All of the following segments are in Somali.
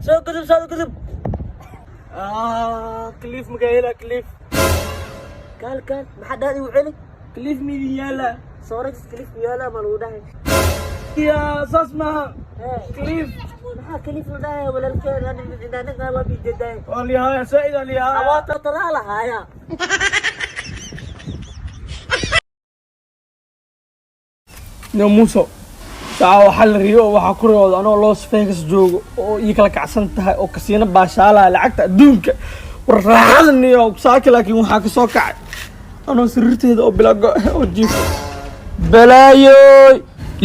سو كذب كليف مقايلة كليف كان ما حد هذه وعيني كليف ميديالا صورك كليف ميديالا مالوده يا صاصمها كليف ما كليف وده ولا الكل انا قالوا بيجداي والله هاي سعيد اللي هاي اوات طلع لها هاي يا موسى تعال حل ريو waxa ku roodo anoo Las Vegas joogo oo ii kala kacsan tahay oo kasiina baashaala lacagta adduunka waraaxadniyo saaki laakiin waxa ka soo kacay anoo sirteeda oo bilago oo jiif balaayo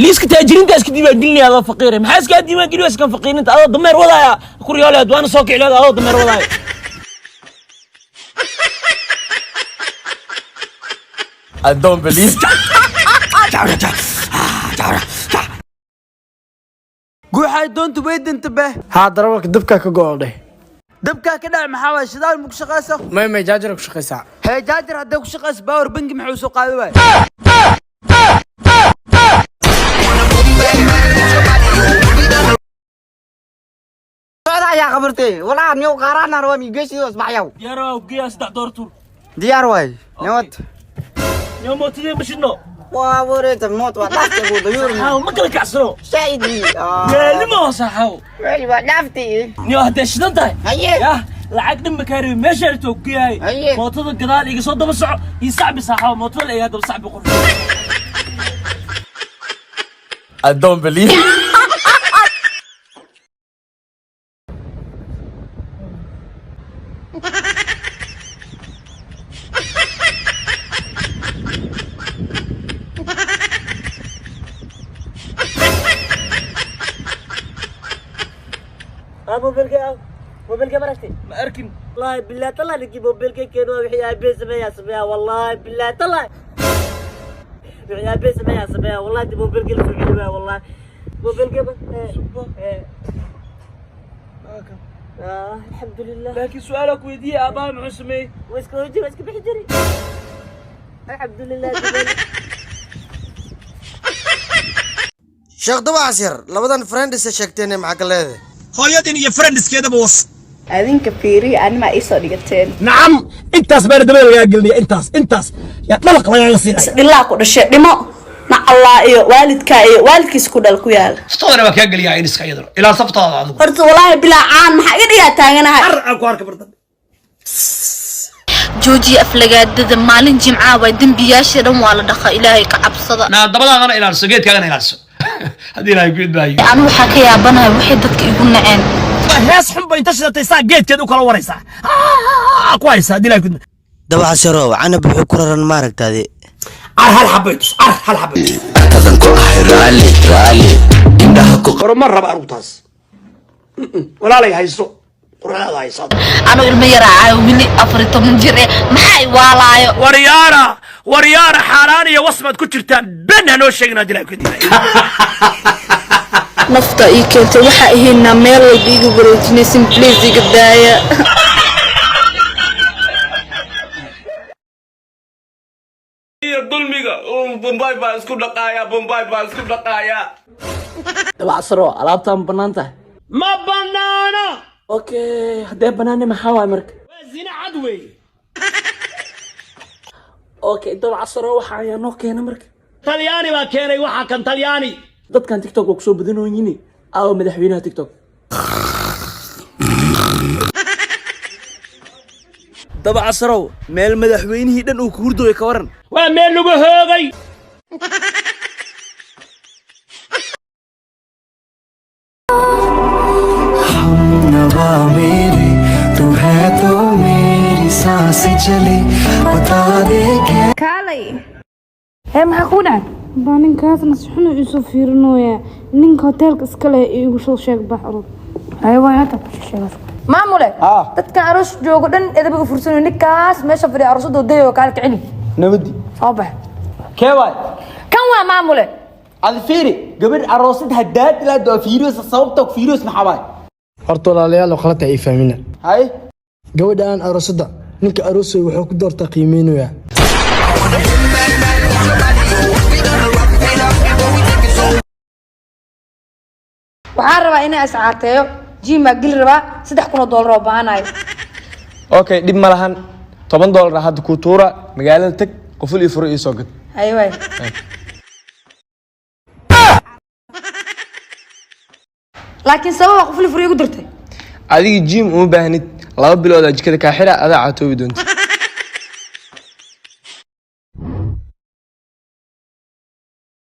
liiska taajiriinta iska diiwaan gelinaya faqiir maxaa iska diiwaan geliyay iska faqiirinta adoo dameer wadaya ku riyoolad waana soo kicilada adoo dameer wadaya I don't believe guuxay doonta weydinta beh ها darawalka dabka ka go'day dabka ka dhac maxaa way shidaal mug shaqayso may jaajar ku shaqaysaa hey jaajar haday ku shaqayso power bank maxuu soo qaaday way يا خبرتي والله نيو قرانا رو ميجيشي اسمعيو يارو قياس دور تور ديار واي نيوت نيو موتي مشنو ووريت الموت والله تقول ديور ما كلك عسرو شايدي يا لما صحو ايوه نفتي نيو هدا شدنتاي هيه lacag dhanba kaari meesha ay toogiyay mootada gadaal iga soo daba soco ii sacbi saxaw mootada ay daba sacbi qof I don't believe موبيلك برشتي ما اركن والله بالله طلع لك موبيلك كانوا وحيا بيس ما سميها والله بالله طلع وحيا بيس ما سميها والله دي موبيلك اللي في والله موبيلك الحمد لله لكن سؤالك ودي ابا معسمي واسك وجهي واسك بحجري الحمد لله شيخ دبا عسير لبدان فريندس شيكتين معك لهده hooyadin iyo friendskeedaba was adinka fiiri anima isoo dhigateen nacam intaas baa dabada laga gelniya intaas yaa dhalaq laga siinay dhilaa ku dhashay dhimo na Allah iyo waalidkiis ku dhal ku yaal ftoona waa ka galiyaa in iska yadro ilaa saftaada adigu horta wallahi bilaa aan maxaa iga dhigaa taaganahay aan ku arka bardan jooji aflagaadada maalin jimca way dambiyaasha dhan waa la dhaqa ilaahay ka cabsada na dabadaadana ilaaliso geedkaagana ilaaliso hadii ilaahay ku idbaayo aan waxa ka yaabanahay waxay dadka igu naceen hees xun bay inta shidatay saa geedkeed u kala waraysaa ku haysa hadii ilaahay ku daba casiro canab wuxuu ku raran maaragtaade hal xabaytus kadan ku ahay raali indhaha ku qoromar raba arugtaas walaalay hayso quraada hayso anu ilma yara caawini 14 jir maxay waalaayo waryaara xaraan iyo wasmad ku jirtaan ben hanoo sheegna hadii ilaahay ku idbaayo nafta ii keentay waxa ahaynaa meel walba igu wareejinaysin please iga daaya dulmiga bombay baa isku dhaqaaya daba casro alaabtaan banaan tahay ma banaana okay hadee banaane maxaa waay marka waa zina cad wey okay daba casro waxa ayaa noo keenay marka talyaani baa keenay waxa kan talyaani dadkan TikTok ku soo badanooyin aaw madaxweynaha TikTok daba casro meel madaxweynihii dhan uu ku hurdooy ka waran waa meel lagu hoogay नवा मेरी तू है तो मेरी सांसें चले बता दे क्या kaalay hee maxaa ku dhacay baa ninkaasna si xun isu fiirinooya ninka hoteelka iska leh igu soo sheeg baxro haye waa hata ku sheegas maamule dadka aroos joogo dhan edabiga fursanayo ninkaas meesha fadhiya aroosada dayo kaal kicini nabadi soo bax keeway kan waa maamule ad fiiri gabadh aroosad hadaad ilaa doo fiiros sababta fiiros maxaa waay horta walaalayaal qalata ay fahmina hay gabadhaan aroosada ninka aroosay wuxuu ku doortaa qiimeynaya waxaan rabaa inaan iscaarteeyo jiim baa geli rabaa $3,000 oo baahanayo okay dib ma lahan $10 hadda ku tuura magaalada tag qoful ii furo ii soo gad haye waay laakiin sababa qoful furo igu dirtay adiga jiim uma baahnid 2 bilood jikada ka xira adaa caatoobi doonta